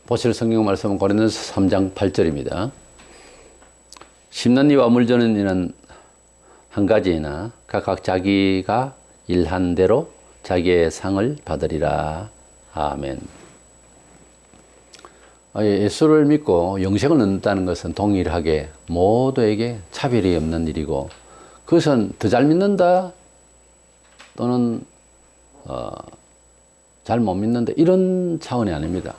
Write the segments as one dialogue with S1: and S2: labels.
S1: 보실 성경 말씀은 고린도서 3장 8절입니다. 심는 이와 물 저는 이는 한 가지이나 각각 자기가 일한 대로 자기의 상을 받으리라. 아멘. 예수를 믿고 영생을 얻는다는 것은 동일하게 모두에게 차별이 없는 일이고, 그것은 더 잘 믿는다 또는 잘 못 믿는다 이런 차원이 아닙니다.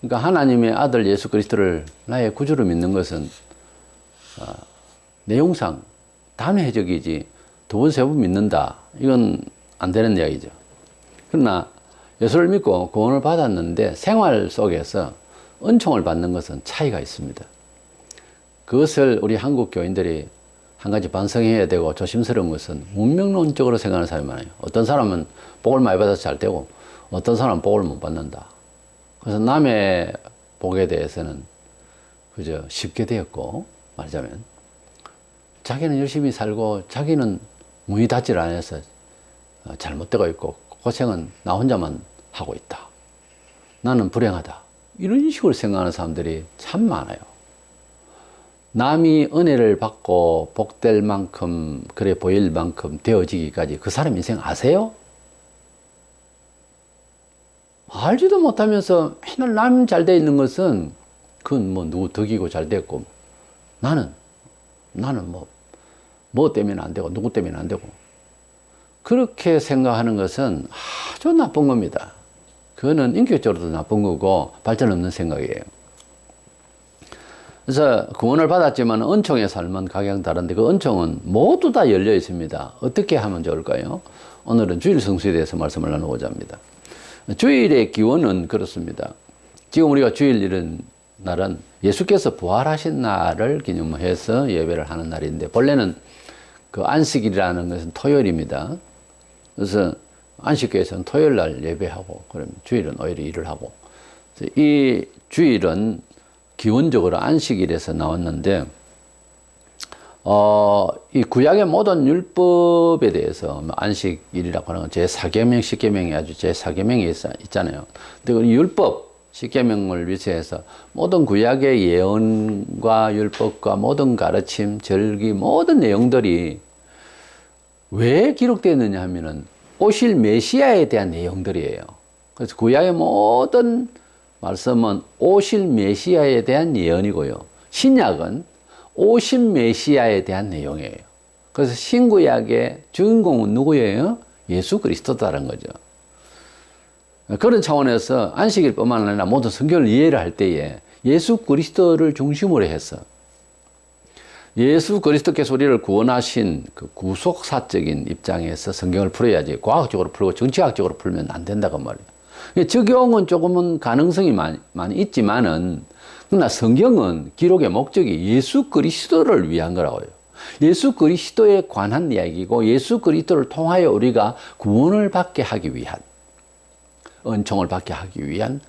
S1: 그러니까 하나님의 아들 예수 그리스도를 나의 구주로 믿는 것은 내용상 단회적이지 두 번, 세 번 믿는다 이건 안 되는 이야기죠. 그러나 예수를 믿고 구원을 받았는데 생활 속에서 은총을 받는 것은 차이가 있습니다. 그것을 우리 한국 교인들이 한 가지 반성해야 되고 조심스러운 것은 문명론적으로 생각하는 사람이 많아요. 어떤 사람은 복을 많이 받아서 잘 되고 어떤 사람은 복을 못 받는다. 그래서 남의 복에 대해서는 그저 쉽게 되었고, 말하자면 자기는 열심히 살고 자기는 문이 닫질 않아서 잘못되고 있고 고생은 나 혼자만 하고 있다. 나는 불행하다. 이런 식으로 생각하는 사람들이 참 많아요. 남이 은혜를 받고 복될 만큼, 그래 보일 만큼 되어지기까지 그 사람 인생 아세요? 알지도 못하면서 맨날 남 잘 돼 있는 것은 그건 뭐 누구 덕이고 잘 됐고, 나는 뭐 때문에 안 되고 누구 때문에 안 되고, 그렇게 생각하는 것은 아주 나쁜 겁니다. 그거는 인격적으로도 나쁜 거고 발전 없는 생각이에요. 그래서 구원을 받았지만 은총의 삶은 각양 다른데 그 은총은 모두 다 열려 있습니다. 어떻게 하면 좋을까요? 오늘은 주일 성수에 대해서 말씀을 나누고자 합니다. 주일의 기원은 그렇습니다. 지금 우리가 주일 이런 날은 예수께서 부활하신 날을 기념해서 예배를 하는 날인데, 본래는 그 안식일이라는 것은 토요일입니다. 그래서 안식교에서는 토요일 날 예배하고, 그럼 주일은 오히려 일을 하고, 이 주일은 기원적으로 안식일에서 나왔는데, 이 구약의 모든 율법에 대해서 안식일이라고 하는 건 제4계명, 10계명이 아주 제4계명이 있잖아요. 근데 그 율법, 10계명을 위시해서 모든 구약의 예언과 율법과 모든 가르침, 절기, 모든 내용들이 왜 기록되었느냐 하면은 오실 메시아에 대한 내용들이에요. 그래서 구약의 모든 말씀은 오실 메시아에 대한 예언이고요. 신약은 오신 메시아에 대한 내용이에요. 그래서 신구약의 주인공은 누구예요? 예수 그리스도다라는 거죠. 그런 차원에서 안식일뿐만 아니라 모든 성경을 이해를 할 때에 예수 그리스도를 중심으로 해서 예수 그리스도께서 우리를 구원하신 그 구속사적인 입장에서 성경을 풀어야지, 과학적으로 풀고 정치학적으로 풀면 안 된다고 말이에요. 적용은 조금은 가능성이 많이 있지만은, 그러나 성경은 기록의 목적이 예수 그리스도를 위한 거라고요. 예수 그리스도에 관한 이야기고, 예수 그리스도를 통하여 우리가 구원을 받게 하기 위한, 은총을 받게 하기 위한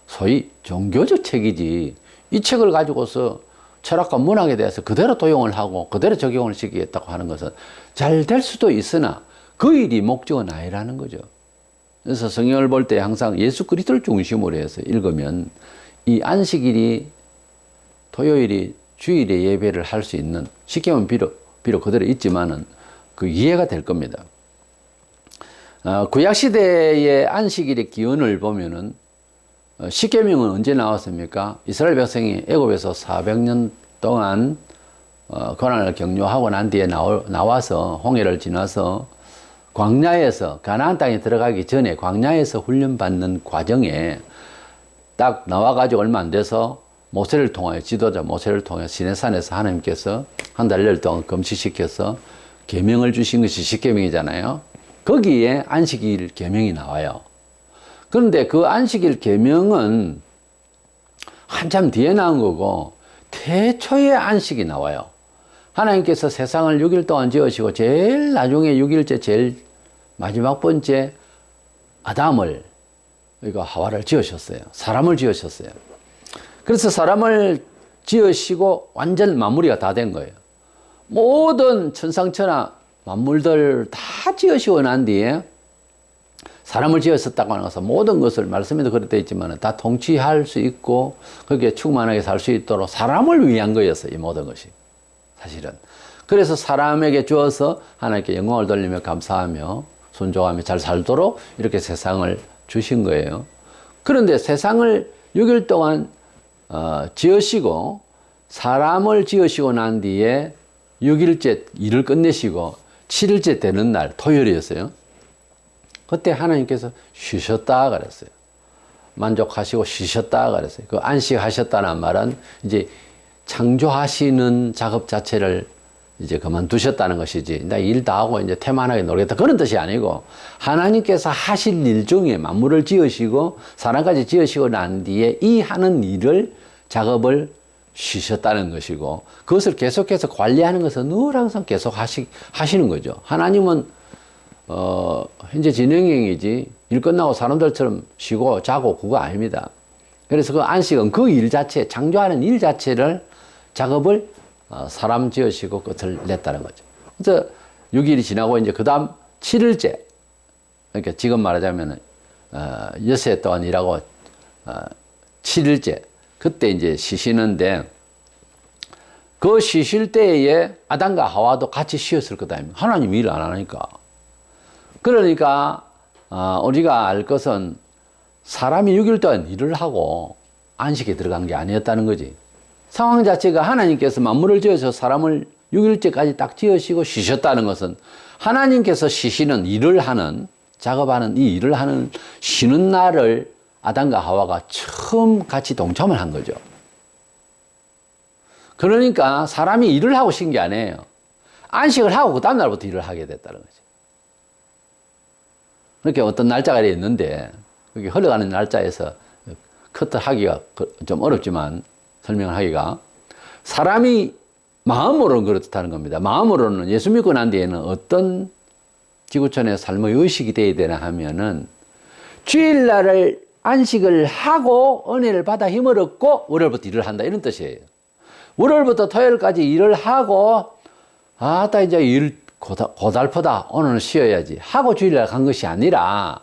S1: 소위 종교적 책이지, 이 책을 가지고서 철학과 문학에 대해서 그대로 도용을 하고 그대로 적용을 시키겠다고 하는 것은 잘 될 수도 있으나 그 일이 목적은 아니라는 거죠. 그래서 성경을 볼 때 항상 예수 그리스도를 중심으로 해서 읽으면 이 안식일이, 토요일이 주일에 예배를 할 수 있는, 시키면 비록 그대로 있지만은 그 이해가 될 겁니다. 구약시대의 안식일의 기원을 보면은, 십계명은 언제 나왔습니까? 이스라엘 백성이 애굽에서 400년 동안 고난을 격려하고 난 뒤에 나와서 홍해를 지나서 광야에서, 가나안 땅에 들어가기 전에 광야에서 훈련받는 과정에 딱 나와가지고 얼마 안 돼서 모세를 통하여, 지도자 모세를 통해 시내산에서 하나님께서 한 달여 동안 금식시켜서 계명을 주신 것이 십계명이잖아요. 거기에 안식일 계명이 나와요. 그런데 그 안식일 계명은 한참 뒤에 나온 거고, 태초에 안식이 나와요. 하나님께서 세상을 6일 동안 지으시고 제일 나중에 6일째 제일 마지막 번째 아담을, 그러니까 하와를 지으셨어요. 사람을 지으셨어요. 그래서 사람을 지으시고 완전 마무리가 다 된 거예요. 모든 천상천하 만물들 다 지으시고 난 뒤에 사람을 지었었다고 하는 것은 모든 것을 말씀에도 그렇게 있지만 다 통치할 수 있고 거기에 충만하게 살 수 있도록 사람을 위한 거였어요. 이 모든 것이 사실은. 그래서 사람에게 주어서 하나님께 영광을 돌리며 감사하며 순종하며 잘 살도록 이렇게 세상을 주신 거예요. 그런데 세상을 6일 동안 지으시고 사람을 지으시고 난 뒤에 6일째 일을 끝내시고 7일째 되는 날 토요일이었어요. 그때 하나님께서 쉬셨다 그랬어요. 만족하시고 쉬셨다 그랬어요. 그 안식하셨다는 말은 이제 창조하시는 작업 자체를 이제 그만두셨다는 것이지. 나 일 다 하고 이제 태만하게 놀겠다. 그런 뜻이 아니고 하나님께서 하실 일 중에 만물을 지으시고 사람까지 지으시고 난 뒤에 이 하는 일을 작업을 쉬셨다는 것이고 그것을 계속해서 관리하는 것은 늘 항상 계속 하시는 거죠. 하나님은 현재 진행형이지 일 끝나고 사람들처럼 쉬고 자고 그거 아닙니다. 그래서 그 안식은 그 일 자체, 창조하는 일 자체를 작업을 사람 지으시고 끝을 냈다는 거죠. 그래서 6일이 지나고 이제 그 다음 7일째, 그러니까 지금 말하자면 엿새 동안 일하고 7일째, 그때 이제 쉬시는데 그 쉬실 때에 아담과 하와도 같이 쉬었을 거다. 하나님 일 안 하니까. 그러니까 우리가 알 것은 사람이 6일 동안 일을 하고 안식에 들어간 게 아니었다는 거지. 상황 자체가 하나님께서 만물을 지어서 사람을 6일째까지 딱 지으시고 쉬셨다는 것은 하나님께서 쉬시는 일을 하는 작업하는 이 일을 하는 쉬는 날을 아담과 하와가 처음 같이 동참을 한 거죠. 그러니까 사람이 일을 하고 쉰 게 아니에요. 안식을 하고 그 다음 날부터 일을 하게 됐다는 거죠. 그렇게 어떤 날짜가 있는데 그게 흘러가는 날짜에서 커트하기가 좀 어렵지만 설명을 하기가 사람이 마음으로는 그렇다는 겁니다. 마음으로는 예수 믿고 난 뒤에는 어떤 지구촌의 삶의 의식이 되어야 되나 하면은 주일날을 안식을 하고 은혜를 받아 힘을 얻고 월요일부터 일을 한다 이런 뜻이에요. 월요일부터 토요일까지 일을 하고 아따 이제 일 고달프다 오늘은 쉬어야지 하고 주일날 간 것이 아니라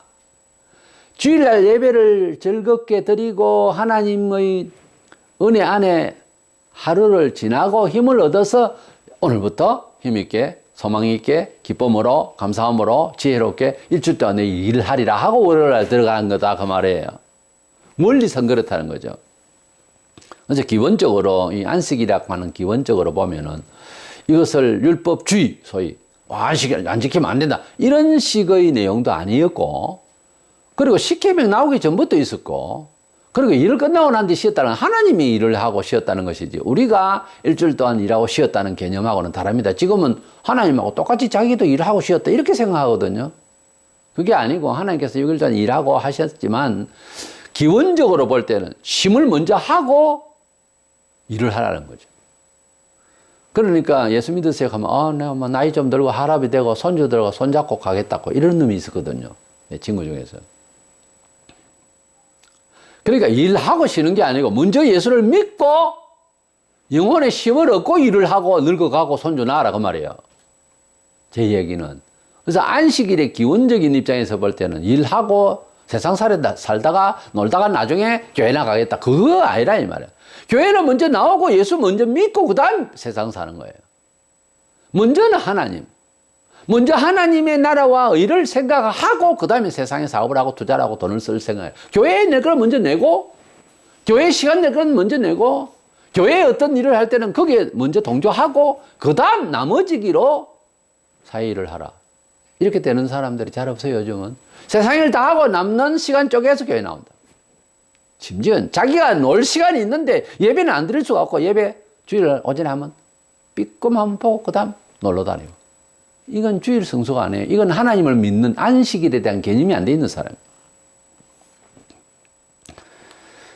S1: 주일날 예배를 즐겁게 드리고 하나님의 은혜 안에 하루를 지나고 힘을 얻어서 오늘부터 힘있게 소망있게 기쁨으로 감사함으로 지혜롭게 일주일 동안 일을 하리라 하고 월요일날 들어가는 거다 그 말이에요. 멀리선 그렇다는 거죠. 그래서 기본적으로 이 안식이라고 하는 기본적으로 보면은 이것을 율법주의 소위 안식을 안 지키면 안 된다 이런 식의 내용도 아니었고 그리고 십계명 나오기 전부터 있었고 그리고 일을 끝나고 난 뒤 쉬었다는 하나님이 일을 하고 쉬었다는 것이지 우리가 일주일 동안 일하고 쉬었다는 개념하고는 다릅니다. 지금은 하나님하고 똑같이 자기도 일하고 쉬었다 이렇게 생각하거든요. 그게 아니고 하나님께서 6일 동안 일하고 하셨지만 기본적으로 볼 때는 쉼을 먼저 하고 일을 하라는 거죠. 그러니까 예수 믿으세요 하면 내가 뭐 나이 좀 들고 할아버지 되고 손주 들고 손잡고 가겠다고 이런 놈이 있었거든요. 내 친구 중에서. 그러니까 일하고 쉬는 게 아니고 먼저 예수를 믿고 영혼의 쉼을 얻고 일을 하고 늙어가고 손주 낳아라 그 말이에요. 제 얘기는. 그래서 안식일의 기본적인 입장에서 볼 때는 일하고 세상 살다가 놀다가 나중에 교회 나가겠다 그거 아니라 이 말이에요. 교회는 먼저 나오고 예수 먼저 믿고 그 다음 세상 사는 거예요. 먼저는 하나님. 먼저 하나님의 나라와 의를 생각하고 그 다음에 세상에 사업을 하고 투자를 하고 돈을 쓸 생각이에요. 교회에 낼 걸 먼저 내고 교회에 시간 낼 건 먼저 내고 교회에 어떤 일을 할 때는 거기에 먼저 동조하고 그 다음 나머지 기로 사회일을 하라. 이렇게 되는 사람들이 잘 없어요 요즘은. 세상 일 다 하고 남는 시간 쪼개서 교회 나온다. 심지어 자기가 놀 시간이 있는데 예배는 안 드릴 수가 없고 예배 주일 오전에 하면 삐끔 한번 보고 그 다음 놀러 다니고 이건 주일 성수가 아니에요. 이건 하나님을 믿는 안식일에 대한 개념이 안 돼 있는 사람이에요.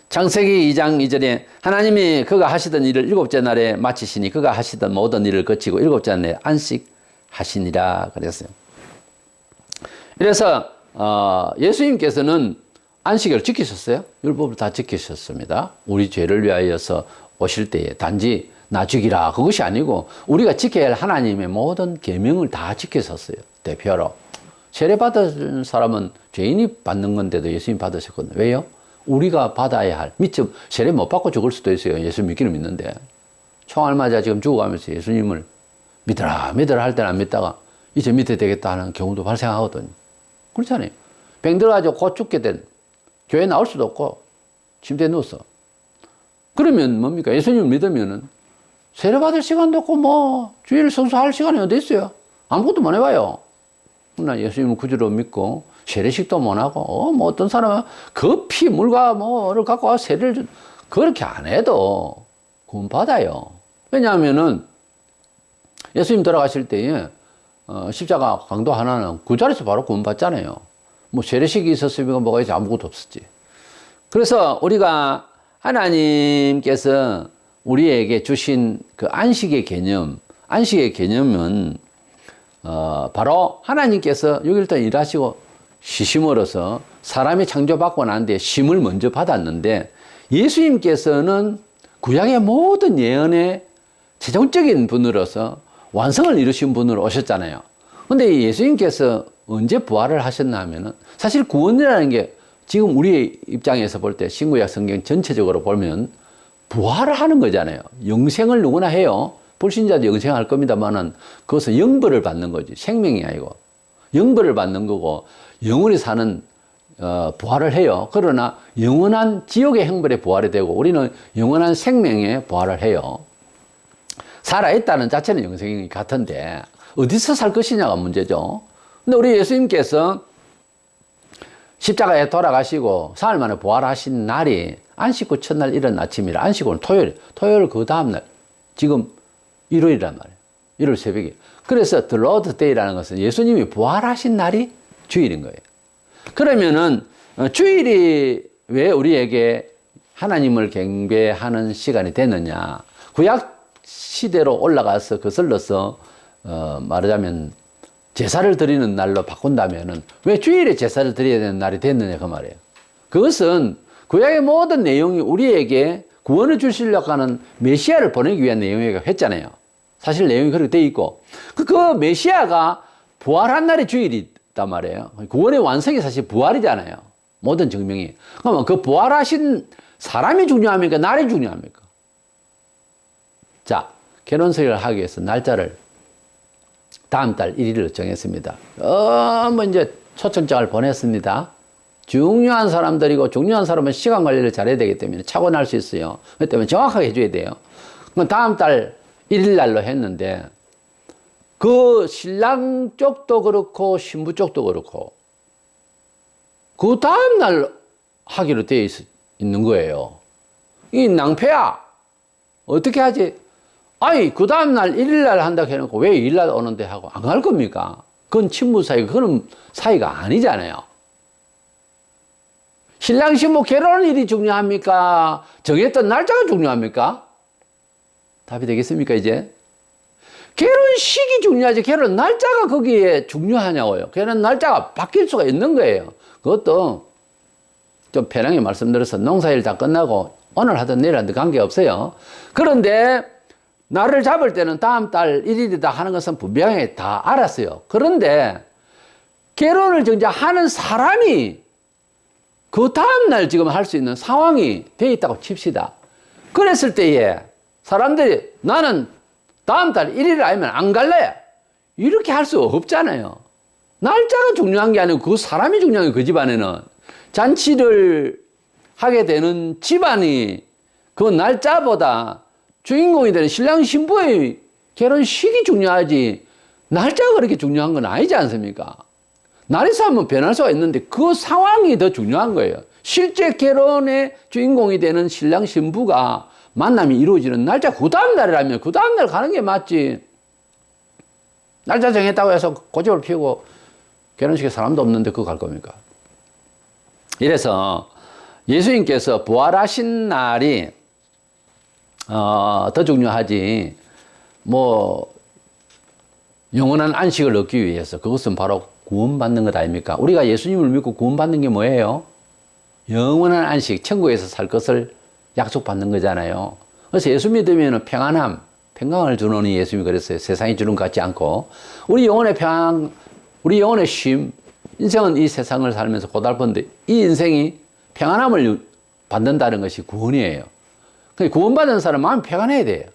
S1: 창세기 2장 2절에 하나님이 그가 하시던 일을 일곱째 날에 마치시니 그가 하시던 모든 일을 거치고 일곱째 날에 안식하시니라 그랬어요. 그래서 예수님께서는 안식일을 지키셨어요. 율법을 다 지키셨습니다. 우리 죄를 위하여서 오실 때에 단지 나 죽이라 그것이 아니고 우리가 지켜야 할 하나님의 모든 계명을 다 지키셨어요. 대표로 세례받은 사람은 죄인이 받는 건데도 예수님 받으셨거든요. 왜요? 우리가 받아야 할, 미처 세례 못 받고 죽을 수도 있어요. 예수 믿기는 믿는데. 총알 맞아 지금 죽어가면서 예수님을 믿어라, 믿어라 할 때는 안 믿다가 이제 믿어야 되겠다 하는 경우도 발생하거든요. 그렇잖아요. 병 들어가지고 곧 죽게 된, 교회 나올 수도 없고, 침대에 누웠어. 그러면 뭡니까? 예수님을 믿으면은 세례받을 시간도 없고, 뭐, 주일 성수할 시간이 어디 있어요? 아무것도 못 해봐요. 그러나 예수님을 구주로 믿고, 세례식도 못 하고, 뭐 어떤 사람은 급히 물과 뭐를 갖고 와 세례를 그렇게 안 해도 구원받아요. 왜냐하면은 예수님 돌아가실 때에 십자가 강도 하나는 그 자리에서 바로 구원받잖아요. 뭐 세례식이 있었으면 뭐가 있지 아무것도 없었지. 그래서 우리가 하나님께서 우리에게 주신 그 안식의 개념은 바로 하나님께서 6일 동안 일하시고 쉬심으로써 사람이 창조받고 난 뒤에 쉼을 먼저 받았는데 예수님께서는 구약의 모든 예언의 최종적인 분으로서 완성을 이루신 분으로 오셨잖아요. 근데 예수님께서 언제 부활을 하셨나 하면은 사실 구원이라는 게 지금 우리의 입장에서 볼 때 신구약 성경 전체적으로 보면 부활을 하는 거잖아요. 영생을 누구나 해요. 불신자도 영생할 겁니다만은 그것은 영벌을 받는 거지. 생명이 아니고. 영벌을 받는 거고 영원히 사는 부활을 해요. 그러나 영원한 지옥의 형벌에 부활이 되고 우리는 영원한 생명에 부활을 해요. 살아있다는 자체는 영생이 같은데 어디서 살 것이냐가 문제죠. 근데 우리 예수님께서 십자가에 돌아가시고 사흘 만에 부활하신 날이 안식구 첫날 이른 아침이라 안식구는 토요일 그 다음날 지금 일요일이란 말이에요. 일요일 새벽에. 그래서 The Lord's Day라는 것은 예수님이 부활하신 날이 주일인 거예요. 그러면은 주일이 왜 우리에게 하나님을 경배하는 시간이 됐느냐. 구약 시대로 올라가서 거슬러서 말하자면 제사를 드리는 날로 바꾼다면은 왜 주일에 제사를 드려야 되는 날이 됐느냐 그 말이에요. 그것은 구약의 모든 내용이 우리에게 구원을 주시려고 하는 메시아를 보내기 위한 내용이라고 했잖아요. 사실 내용이 그렇게 돼 있고 그 메시아가 부활한 날이 주일이단 말이에요. 구원의 완성이 사실 부활이잖아요. 모든 증명이. 그러면 그 부활하신 사람이 중요합니까? 날이 중요합니까? 자, 결혼식을 하기 위해서 날짜를 다음 달 1일로 정했습니다. 뭐 이제 초청장을 보냈습니다. 중요한 사람들이고 중요한 사람은 시간 관리를 잘해야 되기 때문에 착오 날 수 있어요. 그렇기 때문에 정확하게 해줘야 돼요. 그럼 다음 달 1일 날로 했는데 그 신랑 쪽도 그렇고 신부 쪽도 그렇고 그 다음 날 하기로 되어 있는 거예요. 이 낭패야. 어떻게 하지? 아니 그 다음 날 1일 날 한다고 해놓고 왜 2일 날 오는데 하고 안 갈 겁니까? 그건 친부 사이 그런 사이가 아니잖아요. 신랑 신부 결혼일이 중요합니까? 정했던 날짜가 중요합니까? 답이 되겠습니까 이제? 결혼식이 중요하지 결혼 날짜가 거기에 중요하냐고요. 결혼 날짜가 바뀔 수가 있는 거예요. 그것도 좀 편하게 말씀드려서 농사일 다 끝나고 오늘 하든 내일 하든 관계없어요. 그런데 날을 잡을 때는 다음 달 1일이다 하는 것은 분명히 다 알았어요. 그런데 결혼을 정작 하는 사람이 그 다음날 지금 할 수 있는 상황이 돼 있다고 칩시다. 그랬을 때에 사람들이 나는 다음 달 1일 아니면 안 갈래. 이렇게 할 수 없잖아요. 날짜가 중요한 게 아니고 그 사람이 중요한 게 그 집안에는. 잔치를 하게 되는 집안이 그 날짜보다 주인공이 되는 신랑 신부의 결혼식이 중요하지 날짜가 그렇게 중요한 건 아니지 않습니까? 날이 쌓으면 변할 수가 있는데 그 상황이 더 중요한 거예요. 실제 결혼의 주인공이 되는 신랑 신부가 만남이 이루어지는 날짜 그 다음 날이라면 그 다음 날 가는 게 맞지. 날짜 정했다고 해서 고집을 피우고 결혼식에 사람도 없는데 그거 갈 겁니까? 이래서 예수님께서 부활하신 날이 더 중요하지 뭐 영원한 안식을 얻기 위해서 그것은 바로 구원받는 것 아닙니까? 우리가 예수님을 믿고 구원받는 게 뭐예요? 영원한 안식, 천국에서 살 것을 약속받는 거잖아요. 그래서 예수 믿으면 평안함, 평강을 주노니 예수님이 그랬어요. 세상이 주는 것 같지 않고 우리 영혼의 평안, 우리 영혼의 쉼, 인생은 이 세상을 살면서 고달픈데 이 인생이 평안함을 받는다는 것이 구원이에요. 구원받은 사람은 마음이 평안해야 돼요.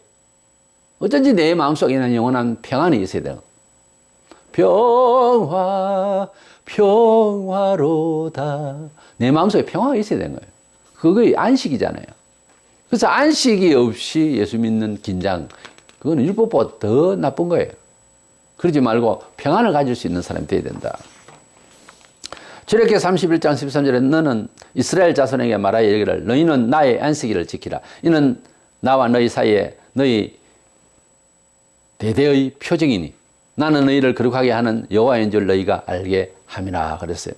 S1: 어쩐지 내 마음속에는 영원한 평안이 있어야 돼요. 평화로다. 내 마음속에 평화가 있어야 되는 거예요. 그게 안식이잖아요. 그래서 안식이 없이 예수 믿는 긴장, 그거는 율법보다 더 나쁜 거예요. 그러지 말고 평안을 가질 수 있는 사람이 되어야 된다. 출애굽기 31장 13절에 너는 이스라엘 자손에게 말하여 이르기를 너희는 나의 안식일을 지키라. 이는 나와 너희 사이에 너희 대대의 표징이니 나는 너희를 거룩하게 하는 여호와인 줄 너희가 알게 함이라 그랬어요.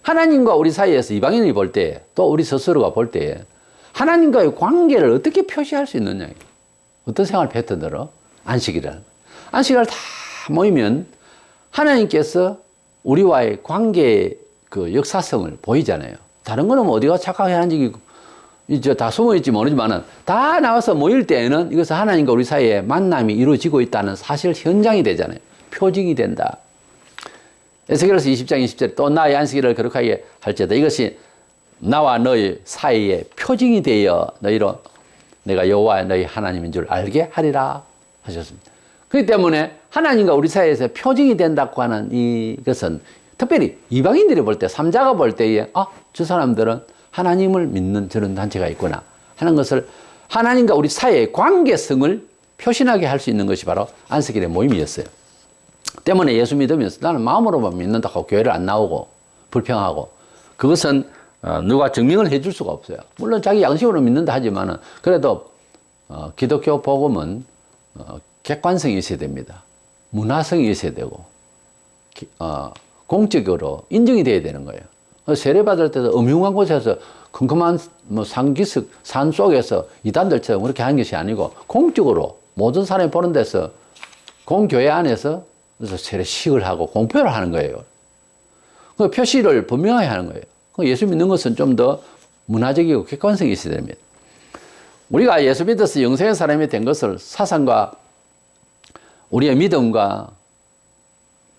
S1: 하나님과 우리 사이에서 이방인이 볼 때 또 우리 스스로가 볼 때 하나님과의 관계를 어떻게 표시할 수 있느냐. 어떤 생활 패턴으로? 안식일을. 안식일을 다 모이면 하나님께서 우리와의 관계의 그 역사성을 보이잖아요. 다른 거는 뭐 어디가 착하게 하는지 이제 다 숨어있지 모르지만은 다 나와서 모일 때에는 이것은 하나님과 우리 사이에 만남이 이루어지고 있다는 사실 현장이 되잖아요. 표징이 된다. 에스겔서 20장 20절에 또 나의 안식일을 거룩하게 할지어다. 이것이 나와 너희 사이에 표징이 되어 너희로 내가 여호와 너희 하나님인 줄 알게 하리라 하셨습니다. 그렇기 때문에 하나님과 우리 사이에서 표징이 된다고 하는 이것은 특별히 이방인들이 볼 때, 삼자가 볼 때에 저 사람들은 하나님을 믿는 저런 단체가 있구나 하는 것을 하나님과 우리 사이의 관계성을 표신하게 할 수 있는 것이 바로 안식일의 모임이었어요. 때문에 예수 믿으면서 나는 마음으로만 믿는다고 교회를 안 나오고 불평하고 그것은 누가 증명을 해줄 수가 없어요. 물론 자기 양심으로 믿는다 하지만은 그래도 기독교 복음은 객관성이 있어야 됩니다. 문화성이 있어야 되고 공적으로 인정이 돼야 되는 거예요. 세례받을 때도 음흉한 곳에서 컴컴한 상기석 산 속에서 이단들처럼 그렇게 하는 것이 아니고 공적으로 모든 사람이 보는 데서 공교회 안에서 그래서 세례식을 하고 공표를 하는 거예요. 그 표시를 분명하게 하는 거예요. 예수 믿는 것은 좀 더 문화적이고 객관성이 있어야 됩니다. 우리가 예수 믿어서 영생의 사람이 된 것을 사상과 우리의 믿음과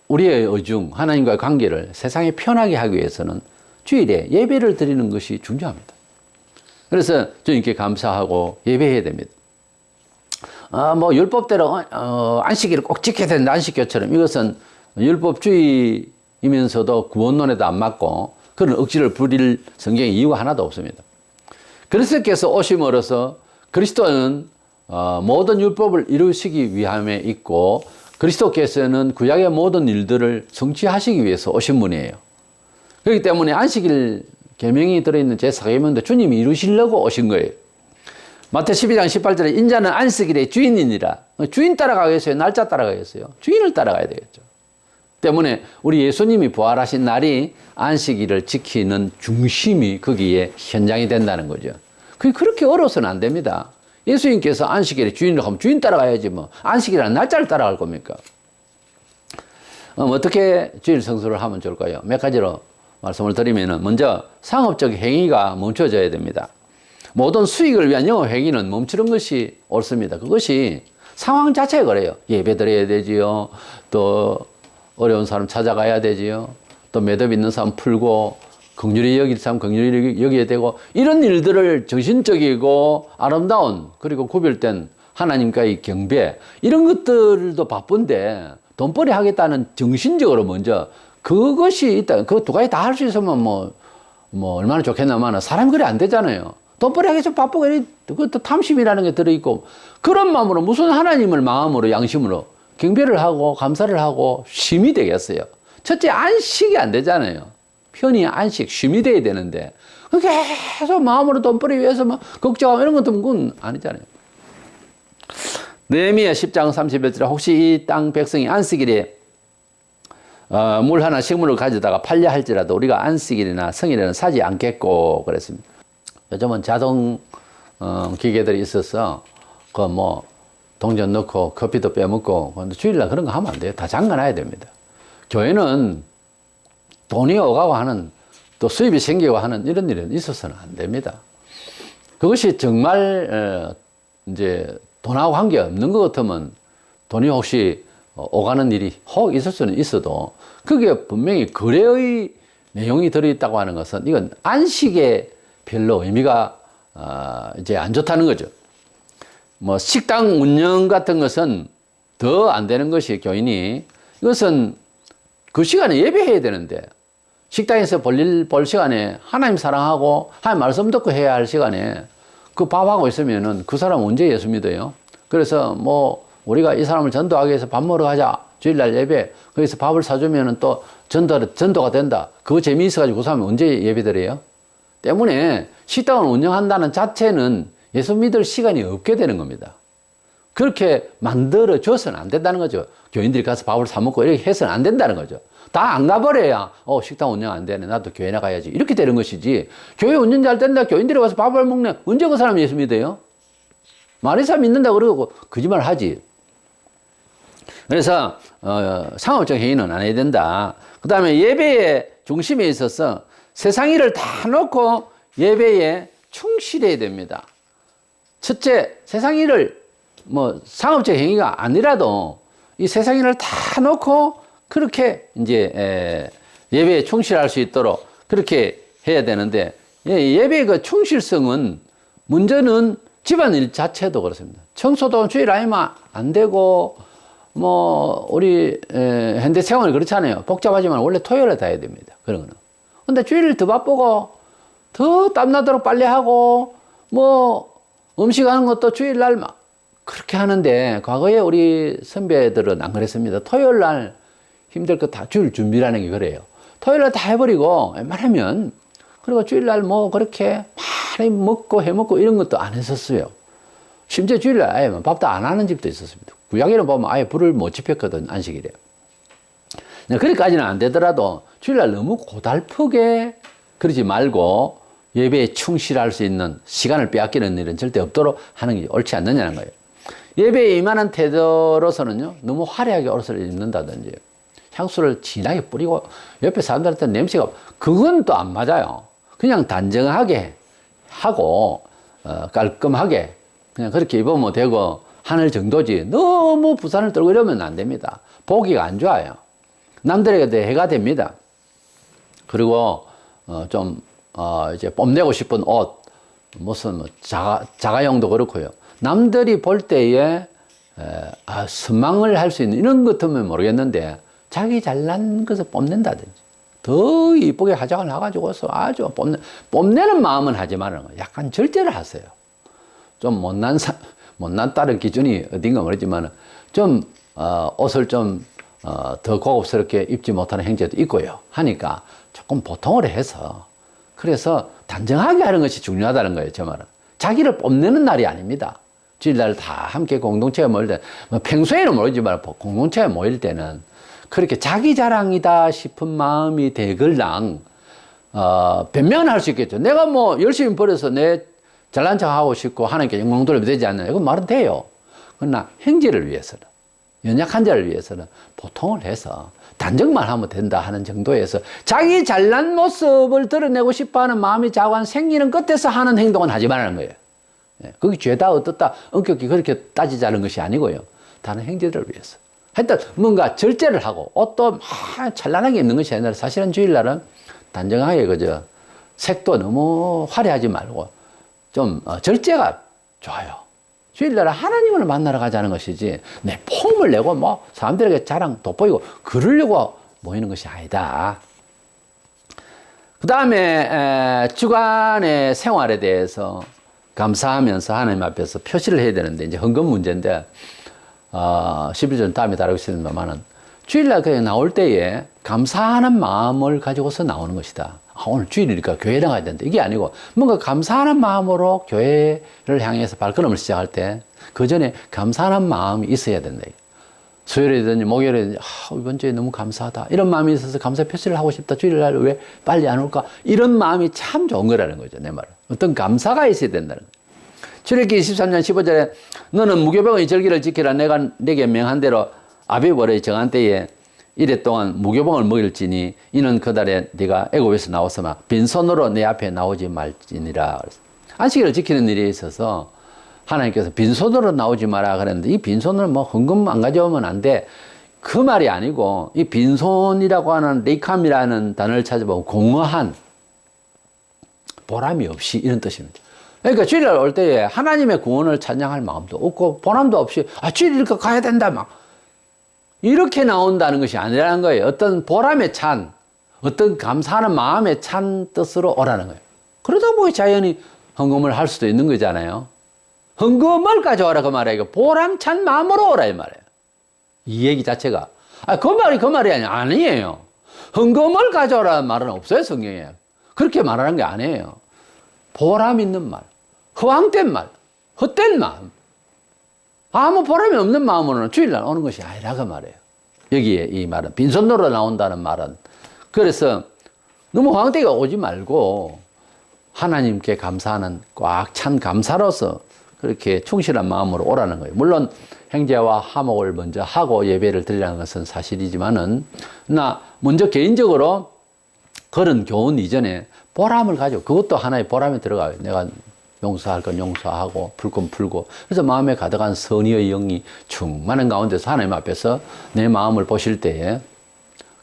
S1: 우리의 의중, 하나님과의 관계를 세상에 편하게 하기 위해서는 주일에 예배를 드리는 것이 중요합니다. 그래서 주님께 감사하고 예배해야 됩니다. 율법대로 안식일을 꼭 지켜야 된다, 안식교처럼 이것은 율법주의이면서도 구원론에도 안 맞고 그런 억지를 부릴 성경에 이유가 하나도 없습니다. 그리스도께서 오심으로써 그리스도는 모든 율법을 이루시기 위함에 있고 그리스도께서는 구약의 모든 일들을 성취하시기 위해서 오신 분이에요. 그렇기 때문에 안식일 계명이 들어있는 제4계명도 주님이 이루시려고 오신 거예요. 마태 12장 18절에 인자는 안식일의 주인이니라. 주인 따라가겠어요? 날짜 따라가겠어요? 주인을 따라가야 되겠죠. 때문에 우리 예수님이 부활하신 날이 안식일을 지키는 중심이 거기에 현장이 된다는 거죠. 그게 그렇게 어려워서는 안 됩니다. 예수님께서 안식일의 주인을 하면 주인 따라가야지 뭐 안식일이라는 날짜를 따라갈 겁니까? 어떻게 주일 성수를 하면 좋을까요? 몇 가지로 말씀을 드리면은 먼저 상업적 행위가 멈춰져야 됩니다. 모든 수익을 위한 영업 행위는 멈추는 것이 옳습니다. 그것이 상황 자체가 그래요. 예배 드려야 되지요. 또 어려운 사람 찾아가야 되지요. 또 매듭 있는 사람 풀고 긍휼히 여길 사람 긍휼히 여겨야 되고 이런 일들을 정신적이고 아름다운 그리고 구별된 하나님과의 경배 이런 것들도 바쁜데 돈벌이 하겠다는 정신적으로 먼저 그것이 있다. 그 두 가지 다 할 수 있으면 뭐 얼마나 좋겠나마는 사람이 그래 안 되잖아요. 돈벌이 하기 좀 바쁘고 그것도 탐심이라는 게 들어있고 그런 마음으로 무슨 하나님을 마음으로 양심으로 경배를 하고 감사를 하고 쉼이 되겠어요. 첫째 안식이 안 되잖아요. 편히 안식 쉼이 돼야 되는데 계속 마음으로 돈벌이 위해서 막 걱정하고 이런 것도 그건 아니잖아요. 느헤미야 10장 31절에 혹시 이 땅 백성이 안식일에 물 하나 식물을 가져다가 팔려 할지라도 우리가 안식일이나 성일에는 사지 않겠고 그랬습니다. 요즘은 자동 기계들이 있어서 그 동전 넣고 커피도 빼먹고 주일날 그런 거 하면 안 돼요. 다 잠가놔야 됩니다. 교회는 돈이 오가고 하는 또 수입이 생기고 하는 이런 일은 있어서는 안 됩니다. 그것이 정말 이제 돈하고 관계 없는 것 같으면 돈이 혹시 오가는 일이 혹 있을 수는 있어도 그게 분명히 거래의 내용이 들어있다고 하는 것은 이건 안식에 별로 의미가 이제 안 좋다는 거죠. 뭐 식당 운영 같은 것은 더 안 되는 것이 교인이 이것은 그 시간에 예배해야 되는데 식당에서 볼 시간에 하나님 사랑하고 하나님 말씀 듣고 해야 할 시간에 그 밥하고 있으면은 그 사람 언제 예수 믿어요? 그래서 뭐 우리가 이 사람을 전도하기 위해서 밥 먹으러 가자. 주일날 예배. 거기서 밥을 사주면은 또 전도가 된다. 그거 재미있어가지고 그 사람이 언제 예배드려요? 때문에 식당을 운영한다는 자체는 예수 믿을 시간이 없게 되는 겁니다. 그렇게 만들어 줘서는 안 된다는 거죠. 교인들이 가서 밥을 사 먹고 이렇게 해서는 안 된다는 거죠. 다 안 가버려야 식당 운영 안 되네. 나도 교회 나가야지. 이렇게 되는 것이지. 교회 운영 잘 된다. 교인들이 와서 밥을 먹네. 언제 그 사람이 예수 믿어요? 마리사 믿는다 그러고 거짓말 하지. 그래서 상업적 행위는 안 해야 된다. 그 다음에 예배의 중심에 있어서 세상 일을 다 놓고 예배에 충실해야 됩니다. 첫째, 세상 일을 뭐 상업적 행위가 아니라도 이 세상 일을 다 놓고 그렇게 이제 예배에 충실할 수 있도록 그렇게 해야 되는데 예배의 그 충실성은 문제는 집안일 자체도 그렇습니다. 청소도 주일 아니면 안 되고 뭐 우리 현대 생활이 그렇잖아요. 복잡하지만 원래 토요일에 다 해야 됩니다. 그런 거는. 근데 주일을 더 바쁘고 더 땀나도록 빨리 하고 뭐 음식하는 것도 주일날 막 그렇게 하는데 과거에 우리 선배들은 안 그랬습니다. 토요일날 힘들 거 다 주일 준비라는 게 그래요. 토요일날 다 해버리고 웬만하면 그리고 주일날 뭐 그렇게 많이 먹고 해먹고 이런 것도 안 했었어요. 심지어 주일날 아예 밥도 안 하는 집도 있었습니다. 구약에는 보면 아예 불을 못 지폈거든, 안식일에. 그렇게까지는 안 되더라도 주일날 너무 고달프게 그러지 말고 예배에 충실할 수 있는 시간을 빼앗기는 일은 절대 없도록 하는 게 옳지 않느냐는 거예요. 예배에 임하는 태도로서는요, 너무 화려하게 옷을 입는다든지 향수를 진하게 뿌리고 옆에 사람들한테 냄새가, 그건 또 안 맞아요. 그냥 단정하게 하고 깔끔하게 그냥 그렇게 입으면 되고 하늘 정도지 너무 부산을 떨고 이러면 안 됩니다. 보기가 안 좋아요. 남들에게 해가 됩니다. 그리고 이제 뽐내고 싶은 옷, 무슨 뭐 자가용도 그렇고요. 남들이 볼 때에 선망을 할 수 있는 이런 것 같으면 모르겠는데 자기 잘난 것을 뽐낸다든지 더 이쁘게 화장을 해가지고서 아주 뽐내는 마음은 하지 말아요. 약간 절제를 하세요. 좀 못난 딸의 기준이 어딘가 모르지만 좀 옷을 좀 더 고급스럽게 입지 못하는 행제도 있고요. 하니까 조금 보통으로 해서 그래서 단정하게 하는 것이 중요하다는 거예요. 저 말은. 자기를 뽐내는 날이 아닙니다. 주일날 다 함께 공동체에 모일 때, 뭐 평소에는 모르지만 공동체에 모일 때는 그렇게 자기 자랑이다 싶은 마음이 되걸랑 변명은 할 수 있겠죠. 내가 뭐 열심히 벌어서 내 잘난 척하고 싶고 하나님께 영광 돌리면 되지 않나요? 이건 말은 돼요. 그러나 행제를 위해서는, 연약한 자를 위해서는 보통을 해서 단정만 하면 된다 하는 정도에서 자기 잘난 모습을 드러내고 싶어하는 마음이 자관 생기는 끝에서 하는 행동은 하지 말라는 거예요. 그게 죄다 어떻다 엄격히 그렇게 따지자는 것이 아니고요. 다른 행제들을 위해서. 하여튼 뭔가 절제를 하고 옷도 막 찬란하게 입는 것이 아니라 사실은 주일날은 단정하게 그저 색도 너무 화려하지 말고 좀 절제가 좋아요. 주일날 하나님을 만나러 가자는 것이지 내 폼을 내고 뭐 사람들에게 자랑 돋보이고 그러려고 모이는 것이 아니다. 그 다음에 주간의 생활에 대해서 감사하면서 하나님 앞에서 표시를 해야 되는데 이제 헌금 문제인데 11절 다음에 다루겠습니다만은 주일날 그냥 나올 때에 감사하는 마음을 가지고서 나오는 것이다. 오늘 주일이니까 교회 나가야 된다. 이게 아니고 뭔가 감사하는 마음으로 교회를 향해서 발걸음을 시작할 때 그 전에 감사하는 마음이 있어야 된다. 수요일이든지 목요일이든지 이번 주에 너무 감사하다. 이런 마음이 있어서 감사 표시를 하고 싶다. 주일날 왜 빨리 안 올까? 이런 마음이 참 좋은 거라는 거죠. 내 말은. 어떤 감사가 있어야 된다는 거예요. 출애굽기 23년 15절에 너는 무교병의 절기를 지키라. 내가 내게 명한 대로 아비월의 정한 때에 이래 동안 무교병을 먹일지니 이는 그달에 네가 애굽에서 나왔으나 빈손으로 내 앞에 나오지 말지니라. 안식일을 지키는 일에 있어서 하나님께서 빈손으로 나오지 마라 그랬는데 이 빈손으로 뭐 헌금 안 가져오면 안 돼. 그 말이 아니고 이 빈손이라고 하는 레이캄이라는 단어를 찾아보면 공허한, 보람이 없이, 이런 뜻입니다. 그러니까 주일날 올 때에 하나님의 구원을 찬양할 마음도 없고 보람도 없이 주일이니까 가야 된다 막 이렇게 나온다는 것이 아니라는 거예요. 어떤 보람에 찬, 어떤 감사하는 마음에 찬 뜻으로 오라는 거예요. 그러다 보니 자연히 헌금을 할 수도 있는 거잖아요. 헌금을 가져와라 그 말이에요. 보람찬 마음으로 오라 이 말이에요. 이 얘기 자체가 그 말이 아니에요. 헌금을 가져오라는 말은 없어요, 성경에. 그렇게 말하는 게 아니에요. 보람 있는 말, 허황된 말, 헛된 마음, 아무 보람이 없는 마음으로는 주일날 오는 것이 아니라 그 말이에요. 여기에 이 말은 빈손으로 나온다는 말은, 그래서 너무 허황되게 오지 말고 하나님께 감사하는 꽉 찬 감사로서 그렇게 충실한 마음으로 오라는 거예요. 물론 행제와 화목을 먼저 하고 예배를 드리라는 것은 사실이지만은, 나 먼저 개인적으로 그런 교훈 이전에 보람을 가지고, 그것도 하나의 보람에 들어가요. 내가 용서할 건 용서하고 풀 건 풀고, 그래서 마음에 가득한 선의의 영이 충만한 가운데서 하나님 앞에서 내 마음을 보실 때에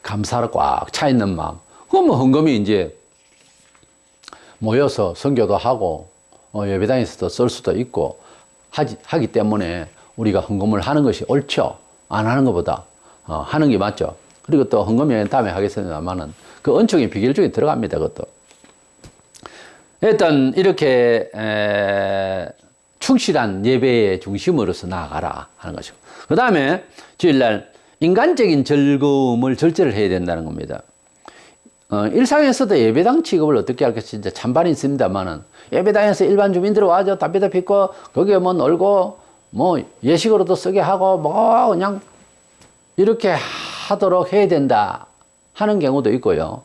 S1: 감사로 꽉 차 있는 마음, 그건 뭐 헌금이 이제 모여서 선교도 하고 예배당에서도 쓸 수도 있고 하기 때문에 우리가 헌금을 하는 것이 옳죠. 안 하는 것보다 하는 게 맞죠. 그리고 또 헌금은 다음에 하겠습니다만은 그 은총의 비결 중에 들어갑니다. 그것도. 일단 이렇게 충실한 예배의 중심으로서 나아가라 하는 것이고, 그 다음에 주일날 인간적인 즐거움을 절제를 해야 된다는 겁니다. 일상에서도 예배당 취급을 어떻게 할까 진짜 찬반이 있습니다만은, 예배당에서 일반 주민들 와서 담배도 피고 거기에 뭐 놀고 뭐 예식으로도 쓰게 하고 뭐 그냥 이렇게 하도록 해야 된다 하는 경우도 있고요.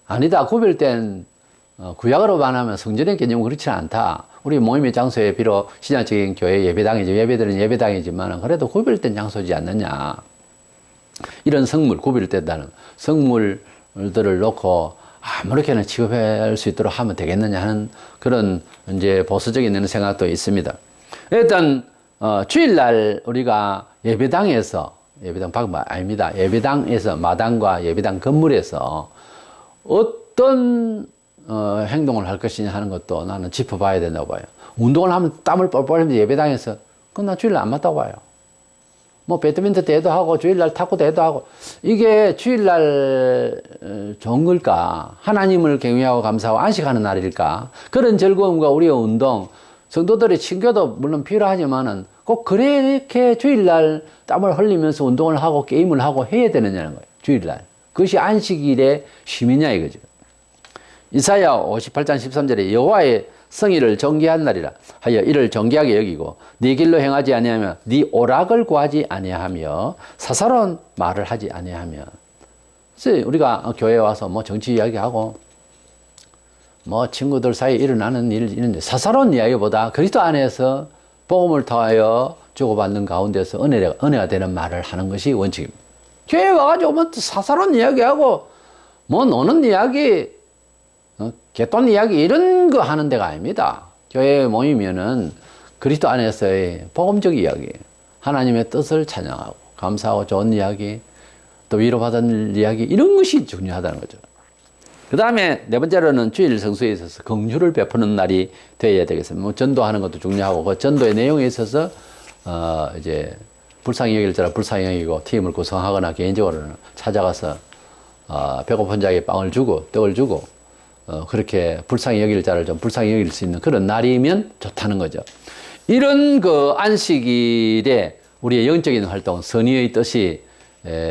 S1: 아니다, 구별된 구약으로 말하면 성전의 개념은 그렇지는 않다. 우리 모임의 장소에 비록 신약적인 교회 예배당이죠. 예배들은 예배당이지만 그래도 구별된 장소지 않느냐. 이런 성물, 구별된다는 성물들을 놓고 아무렇게나 취급할 수 있도록 하면 되겠느냐 하는 그런 이제 보수적인 생각도 있습니다. 일단 주일날 우리가 예배당 밖 아닙니다. 예배당에서, 마당과 예배당 건물에서 어떤 행동을 할 것이냐 하는 것도 나는 짚어봐야 된다고 봐요. 운동을 하면 땀을 뻘뻘 흘리면서 예배당에서, 그건 나 주일날 안 맞다고 봐요. 뭐 배드민턴 대회도 하고 주일날 탁구 대회도 하고, 이게 주일날 좋은 걸까? 하나님을 경외하고 감사하고 안식하는 날일까? 그런 즐거움과 우리의 운동, 성도들의 친교도 물론 필요하지만은 꼭 그렇게 주일날 땀을 흘리면서 운동을 하고 게임을 하고 해야 되느냐는 거예요. 주일날. 그것이 안식일의 쉼이냐 이거죠. 이사야 58장 13절에 여호와의 성의를 정기한 날이라 하여 이를 정기하게 여기고 네 길로 행하지 아니하며 네 오락을 구하지 아니하며 사사로운 말을 하지 아니하며. 그래서 우리가 교회에 와서 뭐 정치 이야기하고 뭐 친구들 사이에 일어나는 일, 이런 사사로운 이야기보다 그리스도 안에서 복음을 통하여 주고받는 가운데서 은혜가 되는 말을 하는 것이 원칙입니다. 교회에 와가지고 뭐 사사로운 이야기하고 뭐 노는 이야기, 개돈 이야기 이런 거 하는 데가 아닙니다. 교회에 모이면은 그리스도 안에서의 복음적 이야기, 하나님의 뜻을 찬양하고 감사하고 좋은 이야기, 또 위로받은 이야기, 이런 것이 중요하다는 거죠. 그 다음에 네 번째로는 주일 성수에 있어서 긍휼을 베푸는 날이 되어야 되겠습니다. 뭐 전도하는 것도 중요하고 그 전도의 내용에 있어서 이제 불쌍히 여길 자라 불쌍히 여기고 팀을 구성하거나 개인적으로는 찾아가서 배고픈 자에게 빵을 주고 떡을 주고 그렇게 불쌍히 여길 자를 좀 불쌍히 여길 수 있는 그런 날이면 좋다는 거죠. 이런 그 안식일에 우리의 영적인 활동, 선의의 뜻이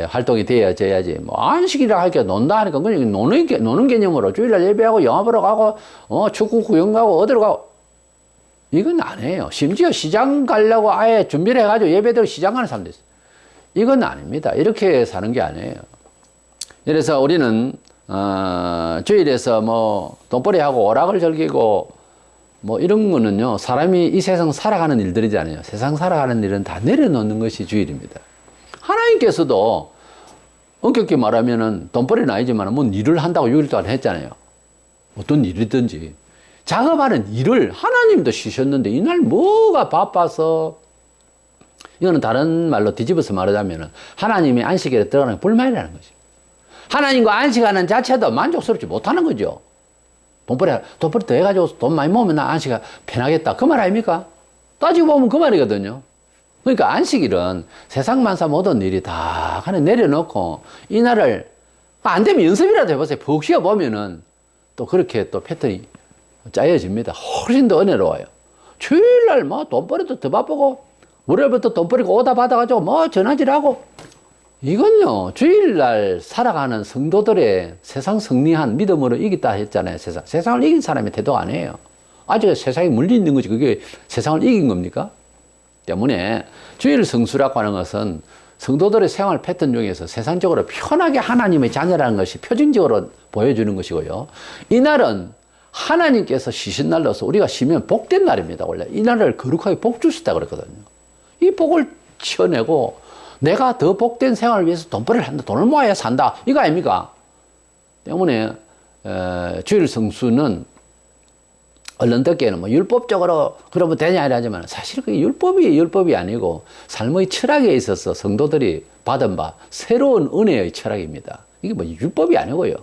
S1: 활동이 되어져야지. 뭐 안식이라 하니까 논다 하니까 그냥 노는 개념으로 주일날 예배하고 영화 보러 가고 축구 구경 가고 어디로 가고 이건 아니에요. 심지어 시장 가려고 아예 준비를 해가지고 예배드리고 시장 가는 사람도 있어요. 이건 아닙니다. 이렇게 사는 게 아니에요. 그래서 우리는 주일에서 뭐 돈벌이하고 오락을 즐기고 뭐 이런 거는요, 사람이 이 세상 살아가는 일들이잖아요. 세상 살아가는 일은 다 내려놓는 것이 주일입니다. 하나님께서도 엄격히 말하면은 돈벌이는 아니지만 뭔 일을 한다고 6일 동안 했잖아요. 어떤 일이든지. 작업하는 일을 하나님도 쉬셨는데 이날 뭐가 바빠서 이거는 다른 말로 뒤집어서 말하자면 하나님이 안식일에 들어가는 게 불만이라는 거죠. 하나님과 안식하는 자체도 만족스럽지 못하는 거죠. 돈벌이 더 해가지고 돈 많이 모으면 나 안식이 편하겠다. 그 말 아닙니까? 따지고 보면 그 말이거든요. 그러니까 안식일은 세상 만사 모든 일이 다 그냥 내려놓고 이날을 안 되면 연습이라도 해보세요. 푹 쉬어보면은 또 그렇게 또 패턴이 짜여집니다. 훨씬 더 은혜로워요. 주일날 뭐 돈벌이도 더 바쁘고 월요일부터 돈벌이가 오다 받아가지고 뭐 전화질하고 이건요 주일날 살아가는 성도들의 세상 승리한 믿음으로 이겼다 했잖아요. 세상을 이긴 사람의 태도 아니에요. 아직 세상에 물리 있는 거지 그게 세상을 이긴 겁니까? 때문에 주일 성수라고 하는 것은 성도들의 생활 패턴 중에서 세상적으로 편하게 하나님의 자녀라는 것이 표징적으로 보여주는 것이고요. 이날은 하나님께서 쉬신 날로서 우리가 쉬면 복된 날입니다. 원래 이날을 거룩하게 복 주셨다 그랬거든요. 이 복을 치어내고 내가 더 복된 생활을 위해서 돈벌이를 한다. 돈을 모아야 산다. 이거 아닙니까? 때문에 주일 성수는 얼른 듣기에는 뭐 율법적으로 그러면 되냐 이러지만 사실 그게 율법이 아니고 삶의 철학에 있어서 성도들이 받은 바 새로운 은혜의 철학입니다. 이게 뭐 율법이 아니고요.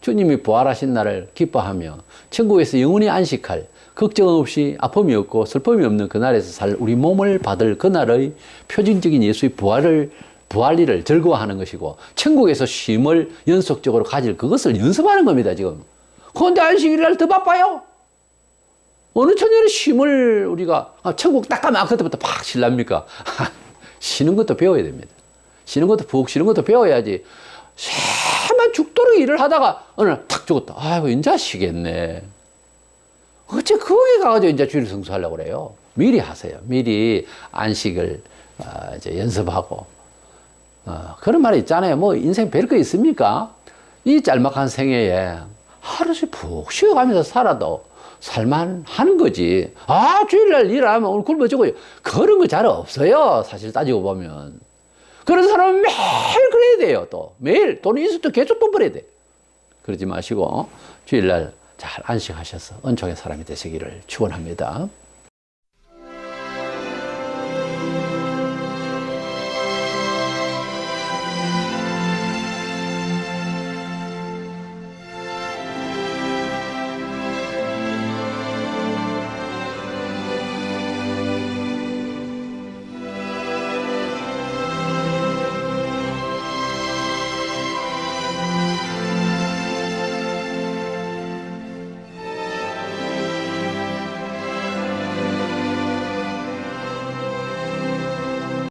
S1: 주님이 부활하신 날을 기뻐하며 천국에서 영원히 안식할 걱정 없이 아픔이 없고 슬픔이 없는 그날에서 살 우리 몸을 받을 그날의 표징적인 예수의 부활일을 즐거워하는 것이고 천국에서 쉼을 연속적으로 가질 그것을 연습하는 겁니다. 지금. 그런데 안식일날 더 바빠요. 어느 천년에 쉼을 우리가 천국 딱 가면 그때부터 팍 쉴랍니까? 쉬는 것도 배워야 됩니다. 쉬는 것도 푹 쉬는 것도 배워야지. 새만 죽도록 일을 하다가 어느 날 탁 죽었다. 아이고 이제 쉬겠네. 어째 거기 가가지고 이제 주일 성수하려고 그래요. 미리 하세요. 미리 안식을 이제 연습하고 그런 말이 있잖아요. 뭐 인생 별거 있습니까? 이 짤막한 생애에 하루씩 푹 쉬어가면서 살아도 살만하는 거지. 주일날 일하면 오늘 굶어 죽어요. 그런 거 잘 없어요. 사실 따지고 보면. 그런 사람은 매일 그래야 돼요. 또 매일 돈이 있어도 계속 돈 벌어야 돼. 그러지 마시고 주일날 잘 안식하셔서 은총의 사람이 되시기를 축원합니다.